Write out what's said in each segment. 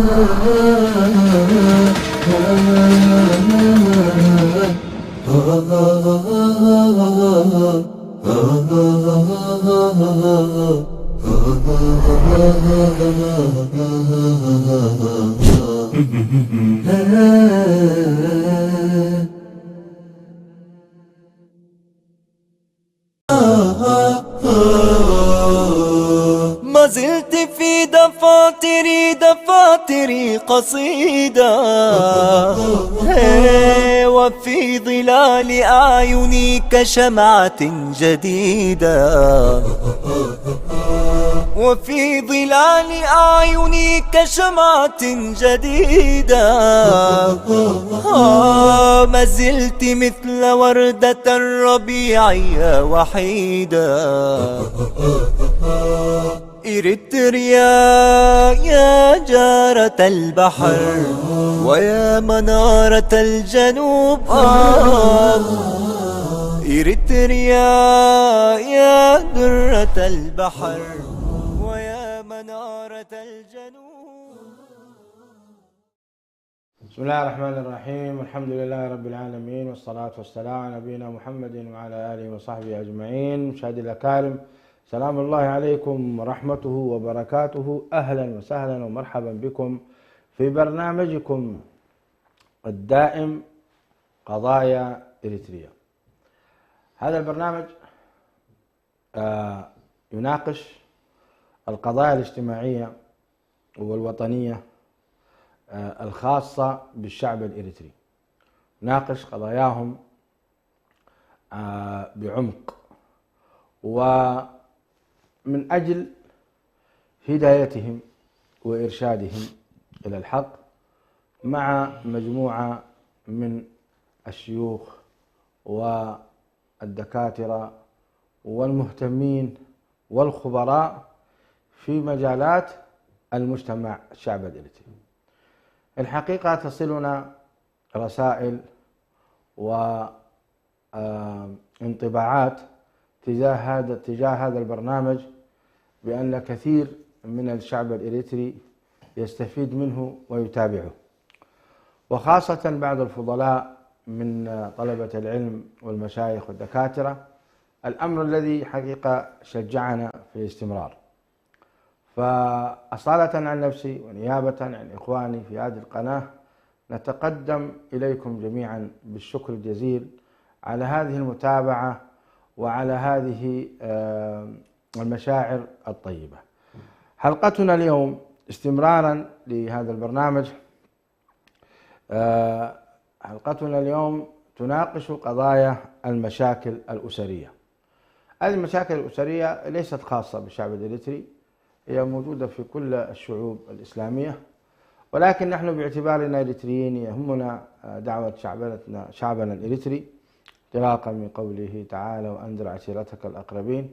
ما زلت في دفاتري قصيدة، وفي ظلال أعيني كشمعة جديدة، وفي ظلال أعيني كشمعة جديدة. ما زلت مثل وردة الربيع وحيدة. إريتريا يا جارة البحر ويا منارة الجنوب، إريتريا يا درة البحر ويا منارة الجنوب. بسم الله الرحمن الرحيم. الحمد لله رب العالمين، والصلاة والسلام على نبينا محمد وعلى آله وصحبه أجمعين. مشاهدي الأكارم، سلام الله عليكم ورحمته وبركاته. أهلا وسهلا ومرحبا بكم في برنامجكم الدائم قضايا إريتريا. هذا البرنامج يناقش القضايا الاجتماعية والوطنية الخاصة بالشعب الإريتري، ناقش قضاياهم بعمق ومن أجل هدايتهم وإرشادهم إلى الحق، مع مجموعة من الشيوخ والدكاترة والمهتمين والخبراء في مجالات المجتمع الشعب الإريتري. الحقيقة تصلنا رسائل وانطباعات تجاه هذا البرنامج بأن كثير من الشعب الإريتري يستفيد منه ويتابعه، وخاصة بعض الفضلاء من طلبة العلم والمشايخ والدكاترة، الأمر الذي حقيقة شجعنا في الاستمرار. فأصالة عن نفسي ونيابة عن إخواني في هذه القناة، نتقدم إليكم جميعا بالشكر الجزيل على هذه المتابعة وعلى هذه المشاعر الطيبة. حلقتنا اليوم استمرارا لهذا البرنامج، حلقتنا اليوم تناقش قضايا المشاكل الأسرية. هذه المشاكل الأسرية ليست خاصة بالشعب الإريتري، هي موجودة في كل الشعوب الإسلامية، ولكن نحن باعتبارنا إريتريين يهمنا دعوة شعبنا الإريتري، انطلاقا من قوله تعالى: وأنذر عشيرتك الأقربين،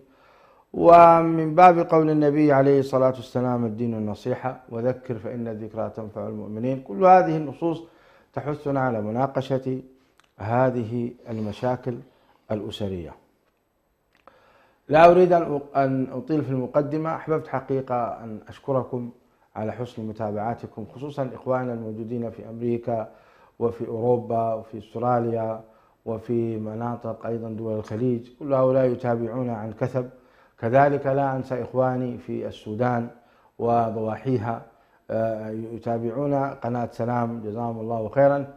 ومن باب قول النبي عليه الصلاة والسلام: الدين النصيحة، وذكر فإن الذكرى تنفع المؤمنين. كل هذه النصوص تحثنا على مناقشة هذه المشاكل الأسرية. لا أريد أن أطيل في المقدمة. أحببت حقيقة أن أشكركم على حسن متابعاتكم، خصوصا إخواننا الموجودين في أمريكا وفي أوروبا وفي أستراليا وفي مناطق أيضا دول الخليج، كل هؤلاء يتابعون عن كثب. كذلك لا أنسى إخواني في السودان وضواحيها يتابعون قناة سلام، جزاهم الله خيرا.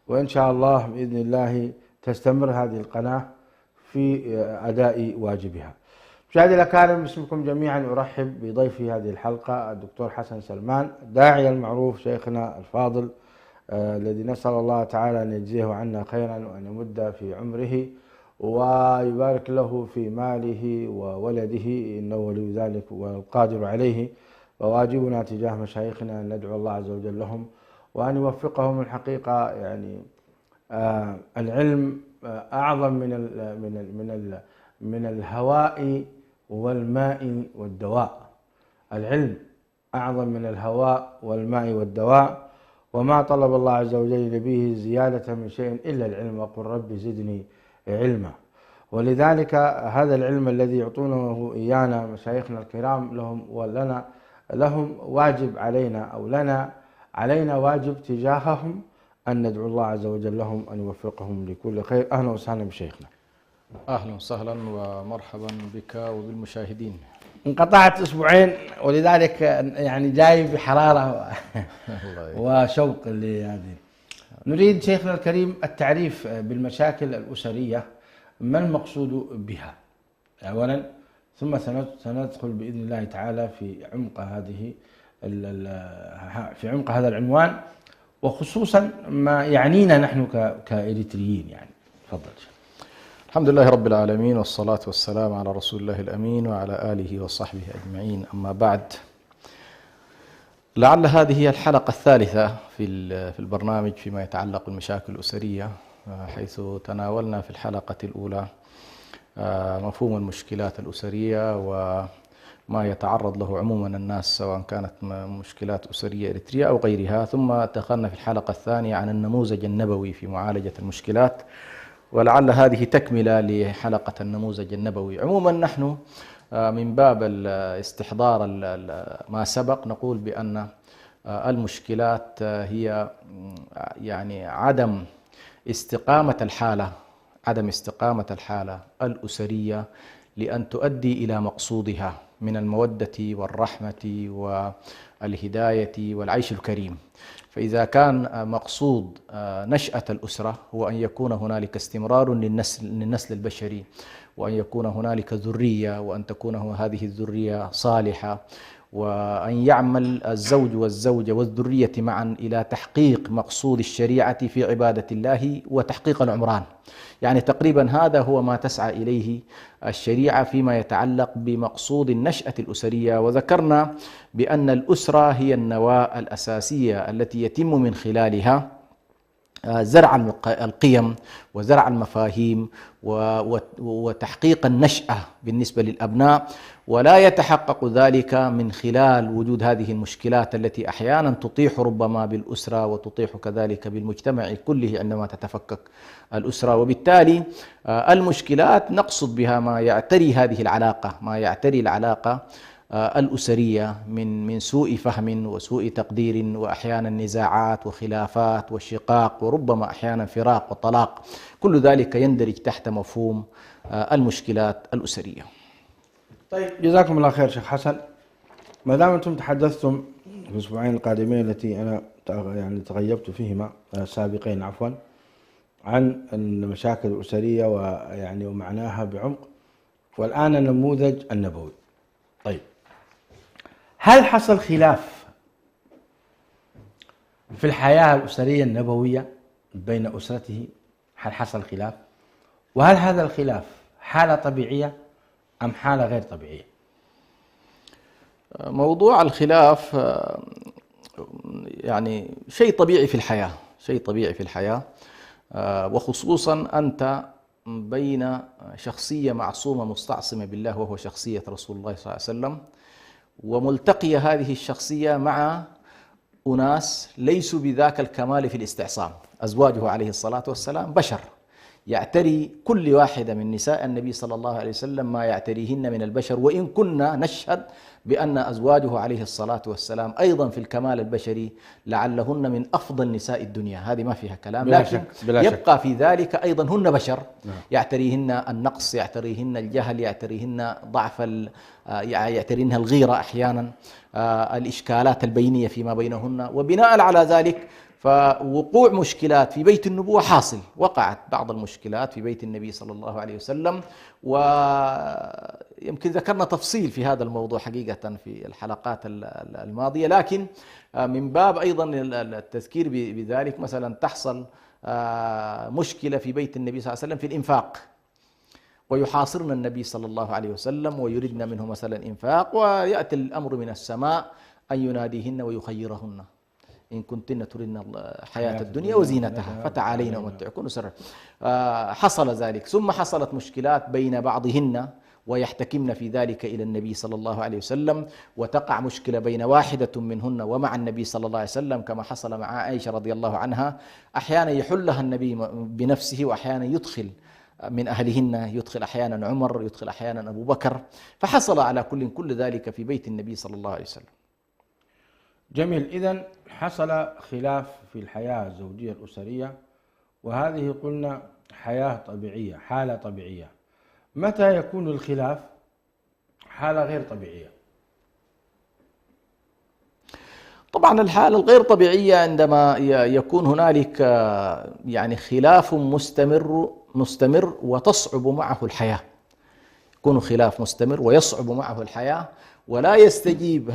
وإن شاء الله بإذن الله تستمر هذه القناة في أداء واجبها. مشاهدي الأكارم، باسمكم جميعا أرحب بضيفي هذه الحلقة الدكتور حسن سلمان، الداعية المعروف، شيخنا الفاضل الذي نسأل الله تعالى أن يجزيه عنا خيرا وأن يمد في عمره ويبارك له في ماله وولده، إنه ولي ذلك والقادر عليه. وواجبنا تجاه مشايخنا أن ندعو الله عز وجل لهم وأن يوفقهم. الحقيقة يعني العلم أعظم من الهواء والماء والدواء. العلم أعظم من الهواء والماء والدواء، وما طلب الله عز وجل به زيادة من شيء إلا العلم، وقل رب زدني علما. ولذلك هذا العلم الذي يعطونه إيانا مشايخنا الكرام لهم واجب علينا، أو لنا علينا واجب تجاههم أن ندعو الله عز وجل لهم أن يوفقهم لكل خير. أهلا وسهلا بشيخنا. أهلا وسهلا ومرحبا بك وبالمشاهدين. انقطعت أسبوعين ولذلك يعني جاي بحرارة وشوق لهذه. نريد شيخنا الكريم التعريف بالمشاكل الأسرية، ما المقصود بها أولا، ثم سندخل بإذن الله تعالى في عمق هذا العنوان، وخصوصا ما يعنينا نحن كإريتريين. يعني تفضل. الحمد لله رب العالمين، والصلاة والسلام على رسول الله الأمين وعلى آله وصحبه أجمعين. أما بعد، لعل هذه هي الحلقة الثالثة في البرنامج فيما يتعلق بالمشاكل الأسرية، حيث تناولنا في الحلقة الأولى مفهوم المشكلات الأسرية وما يتعرض له عموما الناس، سواء كانت مشكلات أسرية إريترية أو غيرها. ثم دخلنا في الحلقة الثانية عن النموذج النبوي في معالجة المشكلات، ولعل هذه تكملة لحلقة النموذج النبوي. عموما نحن من باب استحضار ما سبق نقول بأن المشكلات هي يعني عدم استقامة الحالة الأسرية لأن تؤدي إلى مقصودها من المودة والرحمة والهداية والعيش الكريم. فإذا كان مقصود نشأة الأسرة هو أن يكون هنالك استمرار للنسل البشري، وأن يكون هنالك ذرية، وأن تكون هذه الذرية صالحة، وأن يعمل الزوج والزوجة والذرية معا إلى تحقيق مقصود الشريعة في عبادة الله وتحقيق العمران. يعني تقريبا هذا هو ما تسعى إليه الشريعة فيما يتعلق بمقصود النشأة الأسرية. وذكرنا بأن الأسرة هي النواة الأساسية التي يتم من خلالها زرع القيم وزرع المفاهيم وتحقيق النشأة بالنسبة للأبناء، ولا يتحقق ذلك من خلال وجود هذه المشكلات التي أحيانا تطيح ربما بالأسرة وتطيح كذلك بالمجتمع كله عندما تتفكك الأسرة. وبالتالي المشكلات نقصد بها ما يعتري هذه العلاقة، ما يعتري العلاقة الأسرية من سوء فهم وسوء تقدير، وأحيانا نزاعات وخلافات وشقاق، وربما أحيانا فراق وطلاق. كل ذلك يندرج تحت مفهوم المشكلات الأسرية. طيب، جزاكم الله خير شيخ حسن. ما دام أنتم تحدثتم في الأسبوعين القادمين التي أنا يعني تغيبت فيهما سابقين عفوا عن المشاكل الأسرية ويعني ومعناها بعمق، والآن النموذج النبوي. طيب، هل حصل خلاف في الحياة الأسرية النبوية بين أسرته؟ هل حصل خلاف؟ وهل هذا الخلاف حالة طبيعية أم حالة غير طبيعية؟ موضوع الخلاف يعني شيء طبيعي في الحياة، وخصوصا أنت بين شخصية معصومة مستعصمة بالله وهو شخصية رسول الله صلى الله عليه وسلم، وملتقية هذه الشخصية مع أناس ليسوا بذاك الكمال في الاستعصام. أزواجه عليه الصلاة والسلام بشر، يعتري كل واحدة من نساء النبي صلى الله عليه وسلم ما يعتريهن من البشر، وإن كنا نشهد بأن أزواجه عليه الصلاة والسلام أيضا في الكمال البشري لعلهن من أفضل نساء الدنيا، هذه ما فيها كلام، لكن يبقى في ذلك أيضا هن بشر، يعتريهن النقص، يعتريهن الجهل، يعتريهن ضعف، يعتريهن الغيرة أحيانا، الإشكالات البينية فيما بينهن. وبناء على ذلك فوقوع مشكلات في بيت النبوة حاصل. وقعت بعض المشكلات في بيت النبي صلى الله عليه وسلم، ويمكن ذكرنا تفصيل في هذا الموضوع حقيقة في الحلقات الماضية، لكن من باب أيضا التذكير بذلك، مثلا تحصل مشكلة في بيت النبي صلى الله عليه وسلم في الإنفاق، ويحاصرنا النبي صلى الله عليه وسلم ويريدنا منه مثلا إنفاق، ويأتي الأمر من السماء أن يناديهن ويخيرهن: إن كنتن تردن حياة الدنيا وزينتها فتعالين أمتعكن وسرح. حصل ذلك، ثم حصلت مشكلات بين بعضهن ويحتكمن في ذلك إلى النبي صلى الله عليه وسلم، وتقع مشكلة بين واحدة منهن ومع النبي صلى الله عليه وسلم، كما حصل مع عائشة رضي الله عنها. أحيانا يحلها النبي بنفسه، وأحيانا يدخل من أهلهن، يدخل أحيانا عمر، يدخل أحيانا أبو بكر. فحصل على كل ذلك في بيت النبي صلى الله عليه وسلم. جميل. إذن حصل خلاف في الحياة الزوجية الأسرية، وهذه قلنا حياة طبيعية، حالة طبيعية. متى يكون الخلاف حالة غير طبيعية؟ طبعا الحالة الغير طبيعية عندما يكون هنالك يعني خلاف مستمر وتصعب معه الحياة. يكون خلاف مستمر ويصعب معه الحياة، ولا يستجيب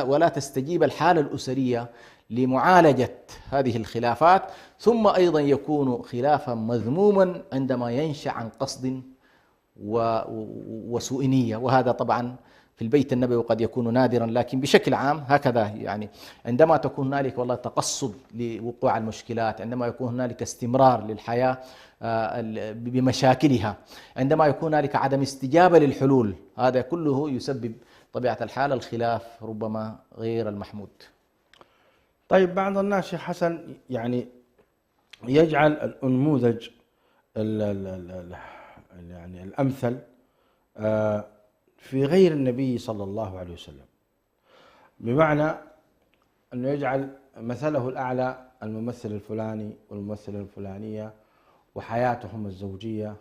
ولا تستجيب الحالة الأسرية لمعالجة هذه الخلافات. ثم أيضا يكون خلافا مذموما عندما ينشأ عن قصد وسوء نية، وهذا طبعا في البيت النبوي قد يكون نادرا، لكن بشكل عام هكذا. يعني عندما تكون هنالك والله تقصد لوقوع المشكلات، عندما يكون هنالك استمرار للحياة بمشاكلها، عندما يكون هنالك عدم استجابة للحلول، هذا كله يسبب طبيعة الحال الخلاف ربما غير المحمود. طيب، بعض الناس شيخ حسن يعني يجعل النموذج يعني الأمثل في غير النبي صلى الله عليه وسلم، بمعنى أنه يجعل مثله الأعلى الممثل الفلاني والممثلة الفلانية وحياتهم الزوجية،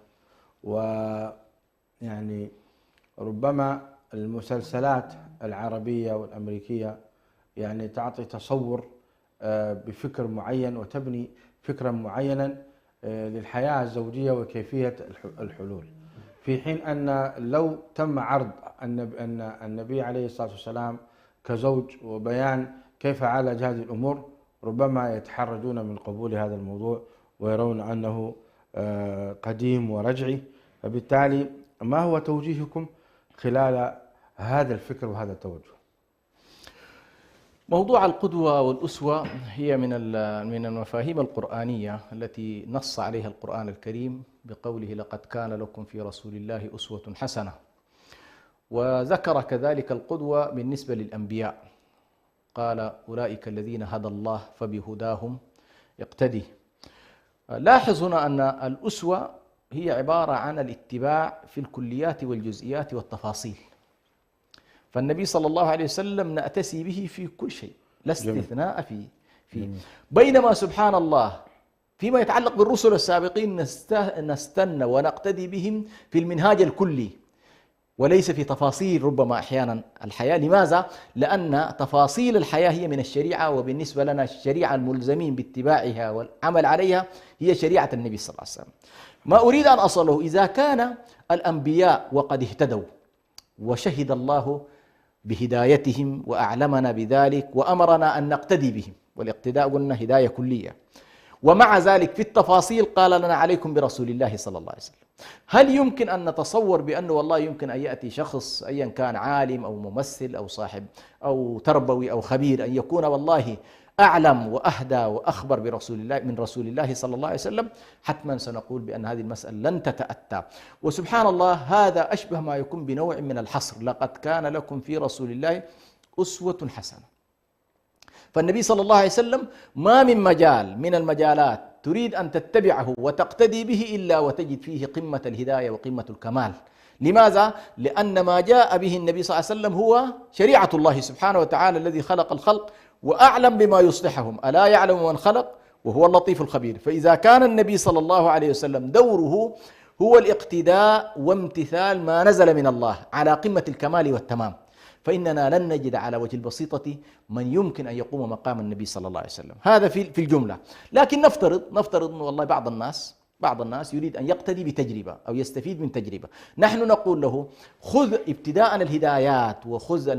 ويعني ربما المسلسلات العربية والأمريكية يعني تعطي تصور بفكر معين وتبني فكرا معينا للحياة الزوجية وكيفية الحلول، في حين أن لو تم عرض أن النبي عليه الصلاة والسلام كزوج وبيان كيف عالج هذه الأمور، ربما يتحرجون من قبول هذا الموضوع ويرون أنه قديم ورجعي. فبالتالي ما هو توجيهكم خلال هذا الفكر وهذا التوجه؟ موضوع القدوة والأسوة هي من المفاهيم القرآنية التي نص عليها القرآن الكريم بقوله: لقد كان لكم في رسول الله أسوة حسنة. وذكر كذلك القدوة بالنسبة للأنبياء، قال: أولئك الذين هدى الله فبهداهم اقتدي. لاحظ هنا أن الأسوة هي عبارة عن الاتباع في الكليات والجزئيات والتفاصيل، فالنبي صلى الله عليه وسلم نأتسي به في كل شيء، لا استثناء فيه. بينما سبحان الله فيما يتعلق بالرسل السابقين نستنى ونقتدي بهم في المنهاج الكلي وليس في تفاصيل ربما أحيانا الحياة. لماذا؟ لأن تفاصيل الحياة هي من الشريعة، وبالنسبة لنا الشريعة الملزمين باتباعها والعمل عليها هي شريعة النبي صلى الله عليه وسلم. ما أريد أن أصله، إذا كان الأنبياء وقد اهتدوا وشهد الله بهدايتهم وأعلمنا بذلك وأمرنا أن نقتدي بهم، والاقتداء قلنا هداية كلية، ومع ذلك في التفاصيل قال لنا: عليكم برسول الله صلى الله عليه وسلم. هل يمكن أن نتصور بأنه والله يمكن أن يأتي شخص أيا كان عالم أو ممثل أو صاحب أو تربوي أو خبير أن يكون والله أعلم وأهدى وأخبر برسول الله من رسول الله صلى الله عليه وسلم؟ حتما سنقول بأن هذه المسألة لن تتأتى. وسبحان الله هذا أشبه ما يكون بنوع من الحصر: لقد كان لكم في رسول الله أسوة حسنة. فالنبي صلى الله عليه وسلم ما من مجال من المجالات تريد أن تتبعه وتقتدي به إلا وتجد فيه قمة الهداية وقمة الكمال. لماذا؟ لأن ما جاء به النبي صلى الله عليه وسلم هو شريعة الله سبحانه وتعالى الذي خلق الخلق وأعلم بما يصلحهم، ألا يعلم من خلق وهو اللطيف الخبير. فإذا كان النبي صلى الله عليه وسلم دوره هو الاقتداء وامتثال ما نزل من الله على قمة الكمال والتمام، فإننا لن نجد على وجه البسيطة من يمكن أن يقوم مقام النبي صلى الله عليه وسلم. هذا في الجملة. لكن نفترض أنه والله بعض الناس يريد أن يقتدي بتجربة أو يستفيد من تجربة. نحن نقول له: خذ ابتداء الهدايات وخذ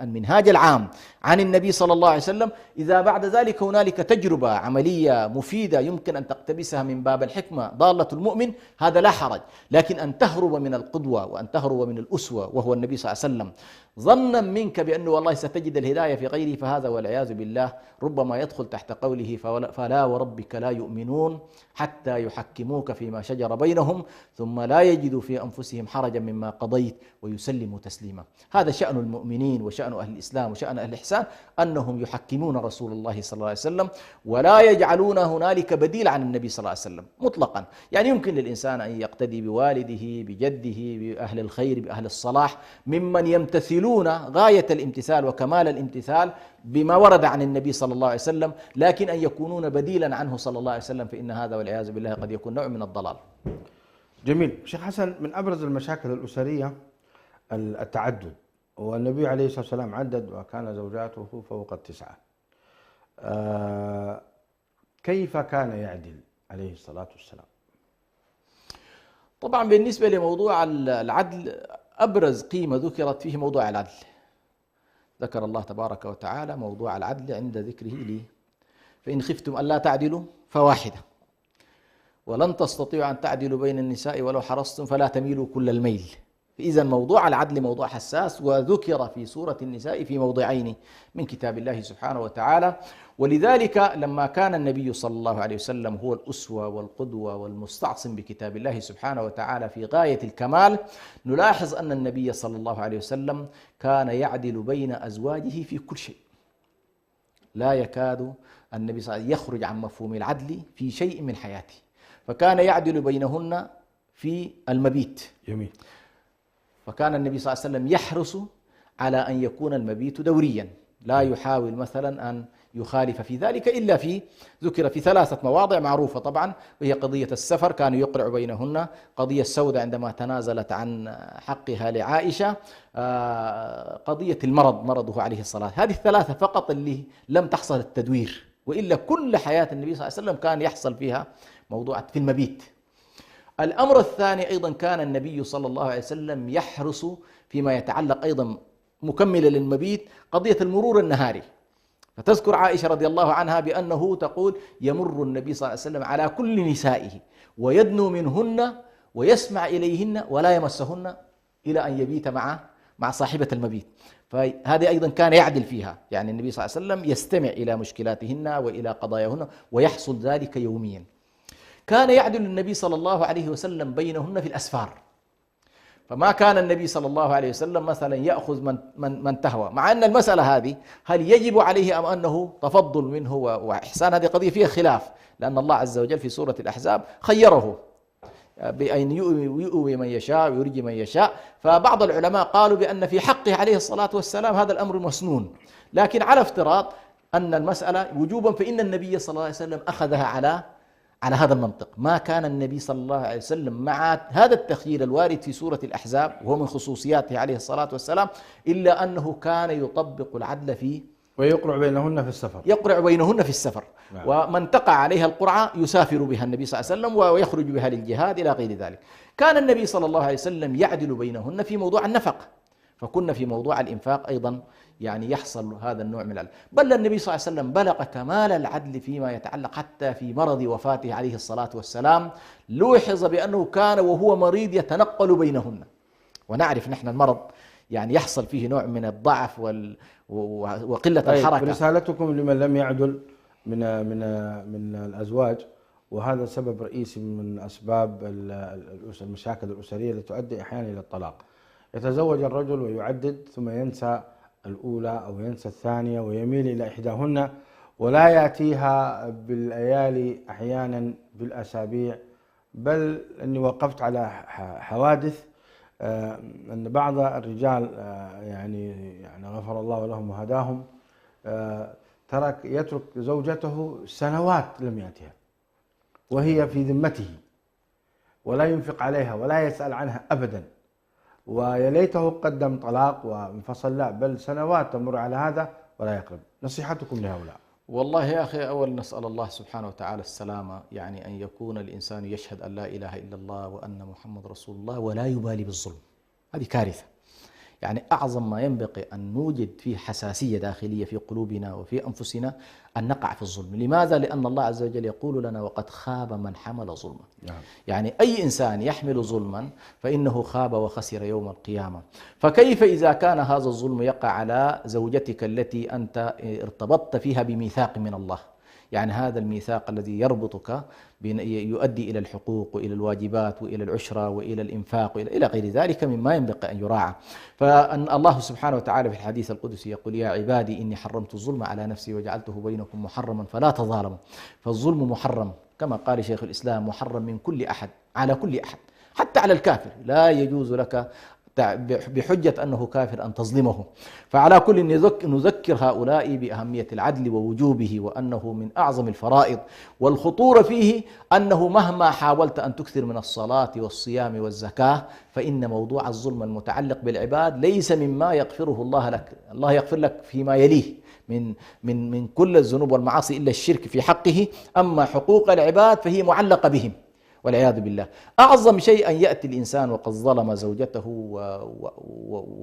المنهاج العام عن النبي صلى الله عليه وسلم. إذا بعد ذلك هنالك تجربة عملية مفيدة يمكن أن تقتبسها من باب الحكمة ضالة المؤمن، هذا لا حرج. لكن أن تهرب من القدوة وأن تهرب من الأسوة وهو النبي صلى الله عليه وسلم ظنا منك بأنه والله ستجد الهداية في غيره، فهذا والعياذ بالله ربما يدخل تحت قوله: فلا وربك لا يؤمنون حتى يحكموك فيما شجر بينهم ثم لا يجدوا في أنفسهم حرجا مما قضيت ويسلموا تسليما. هذا شأن المؤمنين وشأن أهل الإسلام وشأن أهل الإحسان، أنهم يحكمون رسول الله صلى الله عليه وسلم ولا يجعلون هنالك بديل عن النبي صلى الله عليه وسلم مطلقا. يعني يمكن للإنسان أن يقتدي بوالده بجده بأهل الخير بأهل الصلاح ممن يمتثلون يمثلون غاية الامتثال وكمال الامتثال بما ورد عن النبي صلى الله عليه وسلم، لكن أن يكونون بديلا عنه صلى الله عليه وسلم، فإن هذا والعياذ بالله قد يكون نوع من الضلال. جميل. شيخ حسن، من أبرز المشاكل الأسرية التعدد، والنبي عليه الصلاة والسلام عدد وكان زوجاته فوق 9. كيف كان يعدل عليه الصلاة والسلام؟ طبعا بالنسبة لموضوع العدل، أبرز قيمة ذكرت فيه موضوع العدل. ذكر الله تبارك وتعالى موضوع العدل عند ذكره لي: فإن خفتم ألا تعدلوا فواحدة ولن تستطيعوا أن تعدلوا بين النساء ولو حرصتم فلا تميلوا كل الميل. إذن موضوع العدل موضوع حساس، وذكر في سورة النساء في موضعين من كتاب الله سبحانه وتعالى. ولذلك لما كان النبي صلى الله عليه وسلم هو الأسوة والقدوة والمستعصم بكتاب الله سبحانه وتعالى في غاية الكمال، نلاحظ أن النبي صلى الله عليه وسلم كان يعدل بين أزواجه في كل شيء. لا يكاد النبي صلى الله عليه وسلم يخرج عن مفهوم العدل في شيء من حياته، فكان يعدل بينهن في المبيت. جميل. فكان النبي صلى الله عليه وسلم يحرص على أن يكون المبيت دوريا، لا يحاول مثلا أن يخالف في ذلك إلا ذكر في 3 مواضع معروفة طبعا، وهي قضية السفر كانوا يقرع بينهن، قضية السوداء عندما تنازلت عن حقها لعائشة، قضية مرضه عليه الصلاة. هذه ال3 فقط اللي لم تحصل التدوير، وإلا كل حياة النبي صلى الله عليه وسلم كان يحصل فيها موضوع في المبيت. الأمر الثاني أيضا، كان النبي صلى الله عليه وسلم يحرص فيما يتعلق أيضا مكملة للمبيت قضية المرور النهاري. فتذكر عائشة رضي الله عنها بأنه تقول: يمر النبي صلى الله عليه وسلم على كل نسائه ويدنو منهن ويسمع إليهن ولا يمسهن إلى أن يبيت مع صاحبة المبيت. فهذه أيضا كان يعدل فيها، يعني النبي صلى الله عليه وسلم يستمع إلى مشكلاتهن وإلى قضاياهن ويحصل ذلك يوميا. كان يعدل النبي صلى الله عليه وسلم بينهن في الأسفار، فما كان النبي صلى الله عليه وسلم مثلا يأخذ من تهوى، مع أن المسألة هذه هل يجب عليه أم أنه تفضل منه وإحسان، هذه قضية فيها خلاف، لأن الله عز وجل في سورة الأحزاب خيره بأن يؤوي من يشاء ويرجي من يشاء. فبعض العلماء قالوا بأن في حقه عليه الصلاة والسلام هذا الأمر مسنون، لكن على افتراض أن المسألة وجوبا، فإن النبي صلى الله عليه وسلم أخذها على هذا المنطق. ما كان النبي صلى الله عليه وسلم مع هذا التخيير الوارد في سورة الأحزاب وهو من خصوصياته عليه الصلاة والسلام، إلا أنه كان يطبق العدل ويقرع بينهن في السفر. يقرع بينهن في السفر. نعم. ومن تقع عليها القرعة يسافر بها النبي صلى الله عليه وسلم ويخرج بها للجهاد إلى غير ذلك. كان النبي صلى الله عليه وسلم يعدل بينهن في موضوع النفقة، فكنا في موضوع الإنفاق أيضا يعني يحصل هذا النوع من العدل. بل النبي صلى الله عليه وسلم بلغ كمال العدل فيما يتعلق حتى في مرض وفاته عليه الصلاة والسلام، لوحظ بأنه كان وهو مريض يتنقل بينهن، ونعرف نحن المرض يعني يحصل فيه نوع من الضعف وقلة الحركة. رسالتكم لمن لم يعدل من الأزواج، وهذا سبب رئيسي من أسباب المشاكل الأسرية التي تؤدي أحيانا إلى الطلاق. يتزوج الرجل ويعدد ثم ينسى الأولى أو ينسى الثانية ويميل إلى إحداهن، ولا يأتيها بالليالي، أحيانا بالأسابيع. بل أني وقفت على حوادث أن بعض الرجال يعني غفر الله لهم وهداهم يترك زوجته سنوات لم يأتيها وهي في ذمته، ولا ينفق عليها ولا يسأل عنها أبدا، ويليته قدم طلاق وانفصل، لا بل سنوات تمر على هذا ولا يقرب. نصيحتكم لهؤلاء؟ والله يا أخي، أول نسأل الله سبحانه وتعالى السلامة، يعني أن يكون الإنسان يشهد أن لا إله إلا الله وأن محمد رسول الله ولا يبالي بالظلم. هذه كارثة. يعني أعظم ما ينبغي أن نوجد فيه حساسية داخلية في قلوبنا وفي أنفسنا أن نقع في الظلم. لماذا؟ لأن الله عز وجل يقول لنا: وقد خاب من حمل ظلما. يعني أي إنسان يحمل ظلما فإنه خاب وخسر يوم القيامة. فكيف إذا كان هذا الظلم يقع على زوجتك التي أنت ارتبطت فيها بميثاق من الله؟ يعني هذا الميثاق الذي يربطك يؤدي إلى الحقوق وإلى الواجبات وإلى العشرة وإلى الإنفاق وإلى غير ذلك مما ينبغي أن يراعى. فأن الله سبحانه وتعالى في الحديث القدسي يقول: يا عبادي إني حرمت الظلم على نفسي وجعلته بينكم محرما فلا تظالموا. فالظلم محرم كما قال شيخ الإسلام، محرم من كل أحد على كل أحد، حتى على الكافر. لا يجوز لك بحجة أنه كافر أن تظلمه. فعلى كل نذكر هؤلاء بأهمية العدل ووجوبه، وأنه من أعظم الفرائض، والخطورة فيه أنه مهما حاولت أن تكثر من الصلاة والصيام والزكاة فإن موضوع الظلم المتعلق بالعباد ليس مما يغفره الله لك. الله يغفر لك فيما يليه من كل الذنوب والمعاصي إلا الشرك في حقه، أما حقوق العباد فهي معلقة بهم والعياذ بالله. أعظم شيء أن يأتي الإنسان وقد ظلم زوجته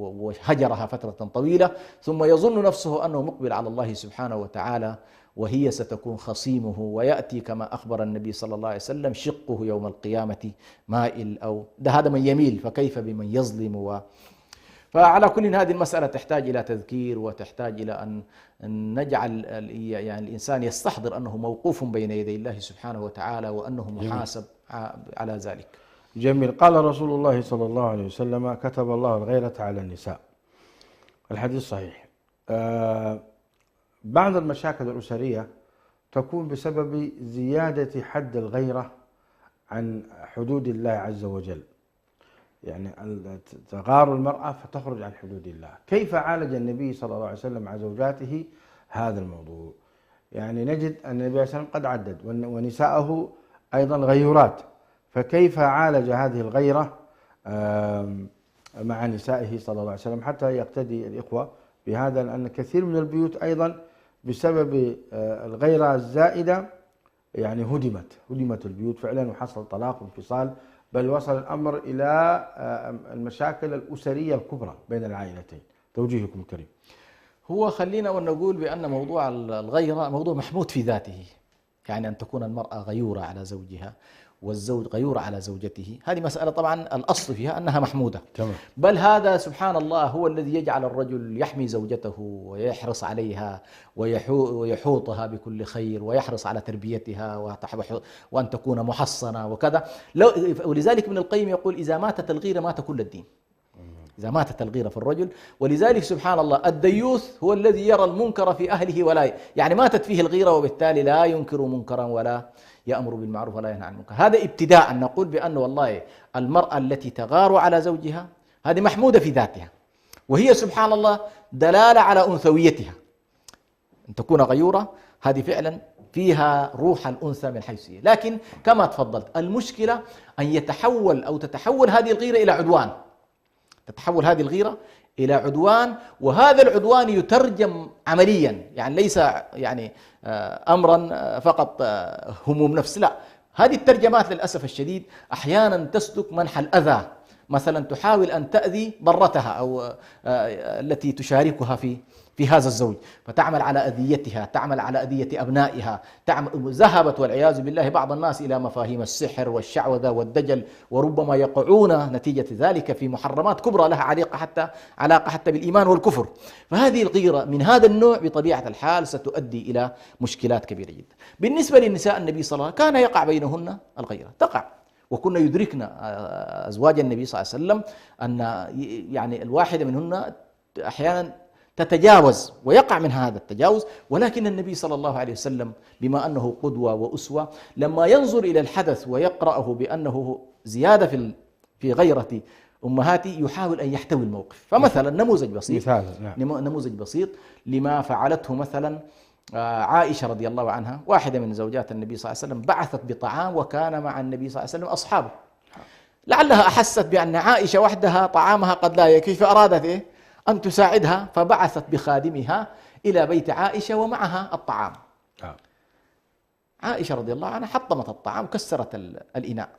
وهجرها فترة طويلة، ثم يظن نفسه أنه مقبل على الله سبحانه وتعالى وهي ستكون خصيمه، ويأتي كما أخبر النبي صلى الله عليه وسلم شقه يوم القيامة مائل، أو ده هذا من يميل فكيف بمن يظلم. فعلى كل هذه المسألة تحتاج إلى تذكير، وتحتاج إلى أن نجعل يعني الإنسان يستحضر أنه موقوف بين يدي الله سبحانه وتعالى، وأنه محاسب على ذلك. جميل. قال رسول الله صلى الله عليه وسلم: كتب الله الغيرة على النساء. الحديث صحيح. بعض المشاكل الأسرية تكون بسبب زيادة حد الغيرة عن حدود الله عز وجل، يعني تغار المرأة فتخرج عن حدود الله. كيف عالج النبي صلى الله عليه وسلم مع زوجاته هذا الموضوع؟ يعني نجد أن النبي صلى الله عليه وسلم قد عدد ونساءه أيضا غيورات، فكيف عالج هذه الغيرة مع نسائه صلى الله عليه وسلم حتى يقتدي الإخوة بهذا؟ لأن كثير من البيوت أيضا بسبب الغيرة الزائدة يعني هدمت البيوت فعلا، وحصل طلاق وانفصال، بل وصل الأمر إلى المشاكل الأسرية الكبرى بين العائلتين. توجيهكم كريم. هو خلينا ونقول بأن موضوع الغيرة موضوع محمود في ذاته، يعني أن تكون المرأة غيورة على زوجها والزوج غيور على زوجته، هذه مسألة طبعا الأصل فيها أنها محمودة. تمام. بل هذا سبحان الله هو الذي يجعل الرجل يحمي زوجته ويحرص عليها ويحوطها بكل خير، ويحرص على تربيتها وأن تكون محصنة وكذا. ولذلك ابن القيم يقول: إذا ماتت الغيرة مات كل الدين. إذا ماتت الغيرة في الرجل. ولذلك سبحان الله الديوث هو الذي يرى المنكر في أهله ولا يعني ماتت فيه الغيرة، وبالتالي لا ينكر منكرا ولا يأمر بالمعروف ولا ينهى عن المنكر. هذا ابتداء نقول بأن والله المرأة التي تغار على زوجها هذه محمودة في ذاتها، وهي سبحان الله دلالة على أنثويتها. أن تكون غيورة هذه فعلا فيها روح الأنثى من حيث هي. لكن كما تفضلت المشكلة أن تتحول هذه الغيرة إلى عدوان، تتحول هذه الغيرة إلى عدوان، وهذا العدوان يترجم عمليا، يعني ليس يعني أمرا فقط هموم نفس، لا، هذه الترجمات للأسف الشديد أحيانا تسلك منحى الأذى. مثلا تحاول أن تأذي ضرتها أو التي تشاركها في هذا الزوج، فتعمل على أذيتها، تعمل على أذية أبنائها، ذهبت والعياذ بالله بعض الناس إلى مفاهيم السحر والشعوذة والدجل، وربما يقعون نتيجة ذلك في محرمات كبرى لها علاقة حتى بالإيمان والكفر. فهذه الغيرة من هذا النوع بطبيعة الحال ستؤدي إلى مشكلات كبيرة جدا. بالنسبة للنساء النبي صلى الله عليه وسلم كان يقع بينهن الغيرة، تقع، وكنا يدركنا أزواج النبي صلى الله عليه وسلم أن يعني الواحدة منهن أحيانا تتجاوز ويقع منها هذا التجاوز، ولكن النبي صلى الله عليه وسلم بما أنه قدوة وأسوة لما ينظر إلى الحدث ويقرأه بأنه زيادة في غيرة أمهاته يحاول أن يحتوي الموقف. فمثلا نموذج بسيط لما فعلته مثلا عائشة رضي الله عنها، واحدة من زوجات النبي صلى الله عليه وسلم، بعثت بطعام وكان مع النبي صلى الله عليه وسلم أصحابه، لعلها أحست بأن عائشة وحدها طعامها قد لا يكفي، فأرادت أن تساعدها، فبعثت بخادمها إلى بيت عائشة ومعها الطعام. عائشة رضي الله عنها حطمت الطعام وكسرت الإناء.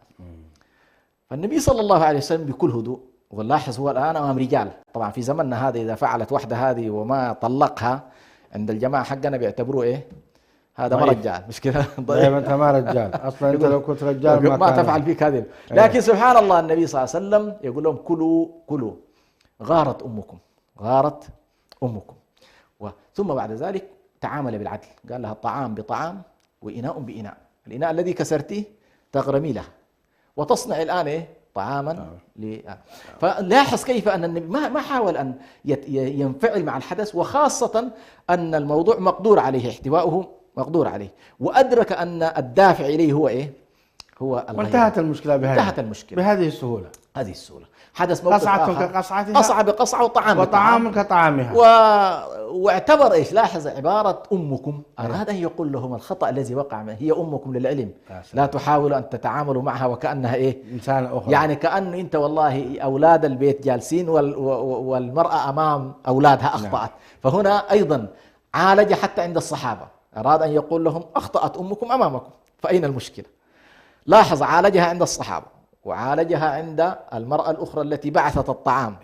فالنبي صلى الله عليه وسلم بكل هدوء، ولاحظ هو الآن أمام رجال، طبعا في زمننا هذا إذا فعلت وحدة هذه وما طلقها عند الجماعة حقنا بيعتبروه هذا ما رجال، مش كذا؟ طيب أنت ما رجال أصلا، أنت لو كنت رجال ما تفعل فيك هذه. لكن سبحان الله النبي صلى الله عليه وسلم يقول لهم: كلوا غارت أمكم. ثم بعد ذلك تعامل بالعدل، قال لها: الطعام بطعام وإناء بإناء، الإناء الذي كسرتيه تغرمي له وتصنع الآن طعاما فلاحظ كيف أن النبي ما حاول أن ينفعل مع الحدث، وخاصة أن الموضوع مقدور عليه، احتواؤه مقدور عليه، وأدرك أن الدافع إليه هو الغيرة. وانتهت المشكلة بهذه السهولة. هذه السهولة. حدث موقف قصعة آخر، كقصعتها، قصعة بقصعة وطعام وطعام كطعامها. واعتبر إيش، لاحظ عبارة أمكم، أراد أن يقول لهم الخطأ الذي وقع هي أمكم للعلم، لا تحاولوا أن تتعاملوا معها وكأنها إيه، إنسان أخرى. يعني كأن أنت والله أولاد البيت جالسين والمرأة أمام أولادها أخطأت. فهنا أيضا عالج حتى عند الصحابة، أراد أن يقول لهم أخطأت أمكم أمامكم، فأين المشكلة؟ لاحظ عالجها عند الصحابة، وعالجها عند المرأة الأخرى التي بعثت الطعام،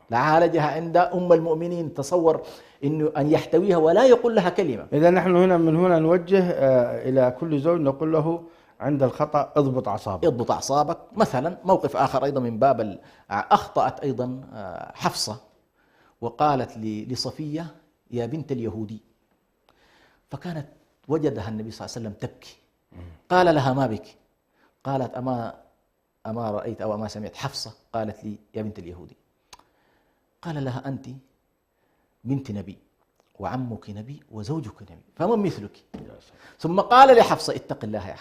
لا عالجها عند أم المؤمنين. تصور إنه أن يحتويها ولا يقول لها كلمة. إذا نحن هنا من هنا نوجه إلى كل زوج نقول له عند الخطأ اضبط أعصابك. اضبط أعصابك. مثلا موقف آخر أيضا من باب أخطأت أيضا حفصة وقالت لصفية يا بنت اليهودي، فكانت وجدها النبي صلى الله عليه وسلم تبكي، قال لها ما بك؟ قالت أما رأيت أو أما سمعت حفصة قالت لي يا بنت اليهودي. قال لها أنت بنت نبي وعمك نبي وزوجك نبي فمن مثلك؟ ثم قال لحفصة اتق الله يا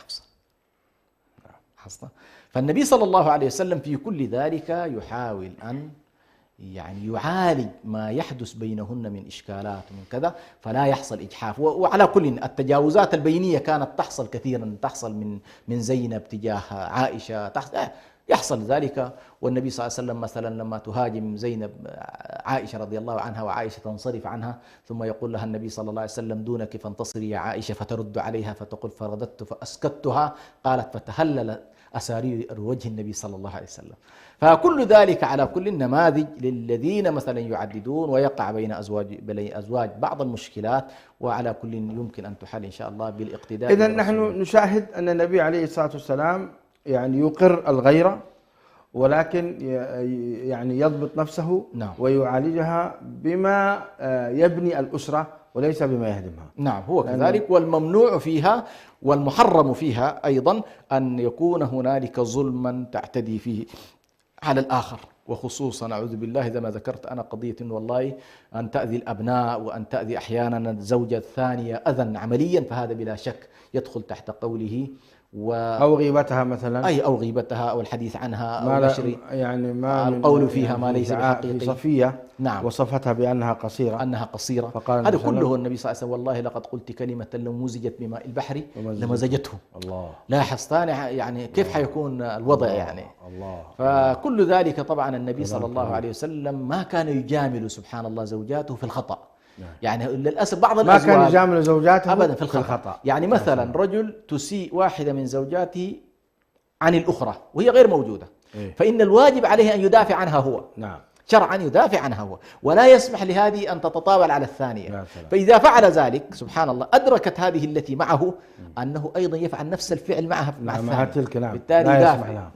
حفصة. فالنبي صلى الله عليه وسلم في كل ذلك يحاول أن يعني يعالج ما يحدث بينهن من إشكالات ومن كذا، فلا يحصل إجحاف. وعلى كل التجاوزات البينية كانت تحصل كثيرا، تحصل من زينب تجاه عائشة، يحصل ذلك. والنبي صلى الله عليه وسلم مثلا لما تهاجم زينب عائشة رضي الله عنها وعائشة تنصرف عنها، ثم يقول لها النبي صلى الله عليه وسلم دونك فانتصري يا عائشة، فترد عليها فتقول فرددت فأسكتها، قالت فتهلل أسارير وجه النبي صلى الله عليه وسلم. فكل ذلك على كل النماذج للذين مثلا يعددون ويقع بين أزواج بعض المشكلات، وعلى كل يمكن أن تحل إن شاء الله بالاقتداء. إذا نحن نشاهد أن النبي عليه الصلاة والسلام يعني يقر الغيرة، ولكن يعني يضبط نفسه ويعالجها بما يبني الأسرة وليس بما يهدمها. نعم هو كذلك. والممنوع فيها والمحرم فيها أيضا أن يكون هنالك ظلما تعتدي فيه على الآخر، وخصوصا أعوذ بالله إذا ما ذكرت أنا قضية والله أن تأذي الأبناء وأن تأذي أحيانا الزوجة الثانية أذى عمليا، فهذا بلا شك يدخل تحت قوله أو غيبتها مثلا، أي أو غيبتها أو الحديث عنها أو نشر يعني ما القول فيها يعني ما ليس بحقيقي. في صفية نعم وصفتها بأنها قصيرة، هذا كله النبي صلى الله عليه وسلم والله لقد قلت كلمة لو مزجت بماء البحر لمزجته. الله. لاحظ ثاني يعني كيف حيكون الوضع يعني. فكل ذلك طبعا النبي صلى الله عليه وسلم ما كان يجامل سبحان الله زوجاته في الخطأ. يعني للأسف بعض الأزواج ما كان يجامل زوجاته أبدا في الخطأ. يعني مثلا رجل تسيء واحدة من زوجاته عن الأخرى وهي غير موجودة، فإن الواجب عليه أن يدافع عنها هو. نعم شرعا يدافع عنها هو، ولا يسمح لهذه أن تتطاول على الثانية. فإذا فعل ذلك سبحان الله أدركت هذه التي معه أنه أيضا يفعل نفس الفعل معها مع الثانية، تلك. نعم بالتالي لا يدافع. يسمح لها.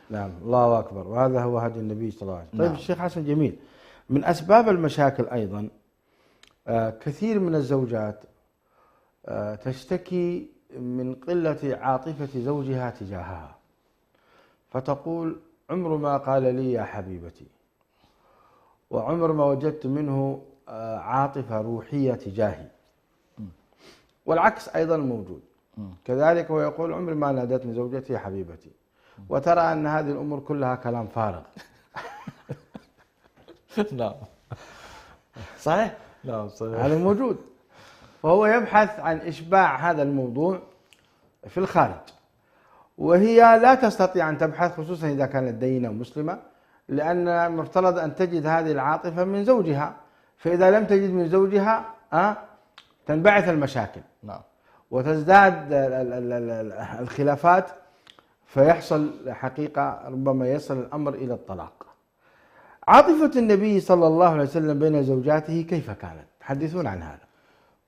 نعم الله أكبر. وهذا هو هدي النبي صلى الله عليه وسلم. طيب الشيخ حسن، جميل. من أسباب المشاكل أيضا كثير من الزوجات تشتكي من قلة عاطفة زوجها تجاهها، فتقول عمر ما قال لي يا حبيبتي، وعمر ما وجدت منه عاطفة روحية تجاهي. والعكس أيضا موجود كذلك، ويقول عمر ما نادتني زوجتي يا حبيبتي، وترى أن هذه الأمور كلها كلام فارغ. نعم صحيح؟ نعم صحيح. هذا موجود. فهو يبحث عن إشباع هذا الموضوع في الخارج، وهي لا تستطيع أن تبحث، خصوصا إذا كانت دينة مسلمة، لأن المفترض أن تجد هذه العاطفة من زوجها، فإذا لم تجد من زوجها تنبعث المشاكل وتزداد الخلافات، فيحصل حقيقة ربما يصل الأمر إلى الطلاق. عاطفة النبي صلى الله عليه وسلم بين زوجاته كيف كانت؟ تحدثون عن هذا.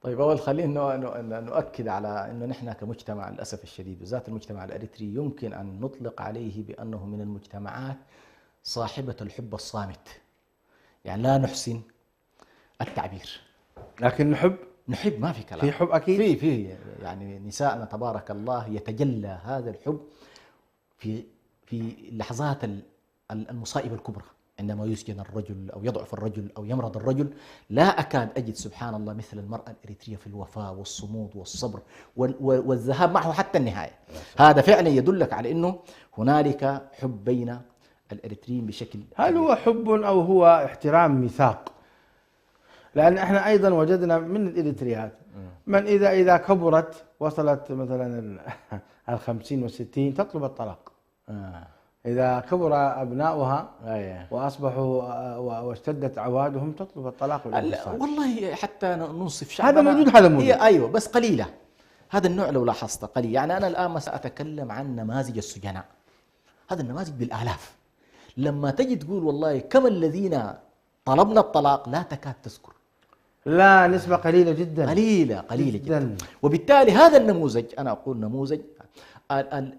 طيب أول خلينا نؤكد على أنه نحن كمجتمع للأسف الشديد، بالذات المجتمع الأريتري، يمكن أن نطلق عليه بأنه من المجتمعات صاحبة الحب الصامت. يعني لا نحسن التعبير، لكن نحب ما في كلام، في حب أكيد. في يعني نساءنا تبارك الله يتجلى هذا الحب في لحظات المصائب الكبرى، عندما يسجن الرجل أو يضعف الرجل أو يمرض الرجل. لا أكاد أجد سبحان الله مثل المرأة الإريترية في الوفاء والصمود والصبر والذهاب معه حتى النهاية. هذا فعلا يدلك على أنه هنالك حب بين الإريتريين بشكل هل كبير. هو حب أو هو احترام ميثاق؟ لأن احنا أيضا وجدنا من الإريتريات من إذا كبرت وصلت مثلا 50 و60 تطلب الطلاق. إذا كبر أبناؤها وأصبحوا واشتدت عوادهم تطلب الطلاق والانفصال. والله حتى ننصف شعبنا هذا موجود، هذا موجود. هي أيوة بس قليلة. هذا النوع لو لاحظت قليل. يعني أنا الآن ما سأتكلم عن نماذج السجناء، هذا النماذج بالآلاف. لما تجي تقول والله كم الذين طلبنا الطلاق لا تكاد تذكر. لا، نسبة قليلة جدا، قليلة جدا. وبالتالي هذا النموذج، أنا أقول نموذج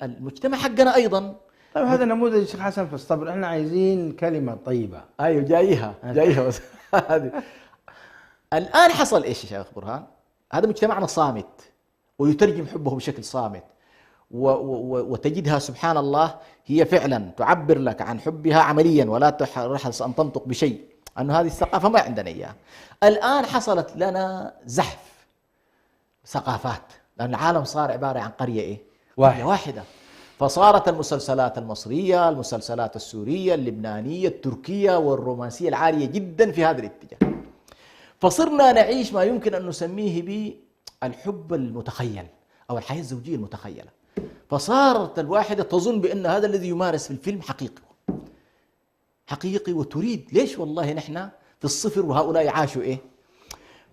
المجتمع حقنا أيضا. طيب هذا نموذج شيخ حسن في الصبر، احنا عايزين كلمة طيبة. أيوة جايها بس الآن حصل إيش يا شيخ برهان؟ هذا مجتمعنا صامت ويترجم حبه بشكل صامت، وتجدها سبحان الله هي فعلا تعبر لك عن حبها عمليا ولا تحرص أن تنطق بشيء، أنه هذه الثقافة ما عندنا إياها. الآن حصلت لنا زحف ثقافات، لأن العالم صار عبارة عن قرية واحدة. فصارت المسلسلات المصرية، المسلسلات السورية، اللبنانية، التركية والرومانسية العالية جدا في هذا الاتجاه. فصرنا نعيش ما يمكن أن نسميه بالحب المتخيل أو الحياة الزوجية المتخيلة. فصارت الواحدة تظن بأن هذا الذي يمارس في الفيلم حقيقي وتريد ليش والله نحن في الصفر وهؤلاء عاشوا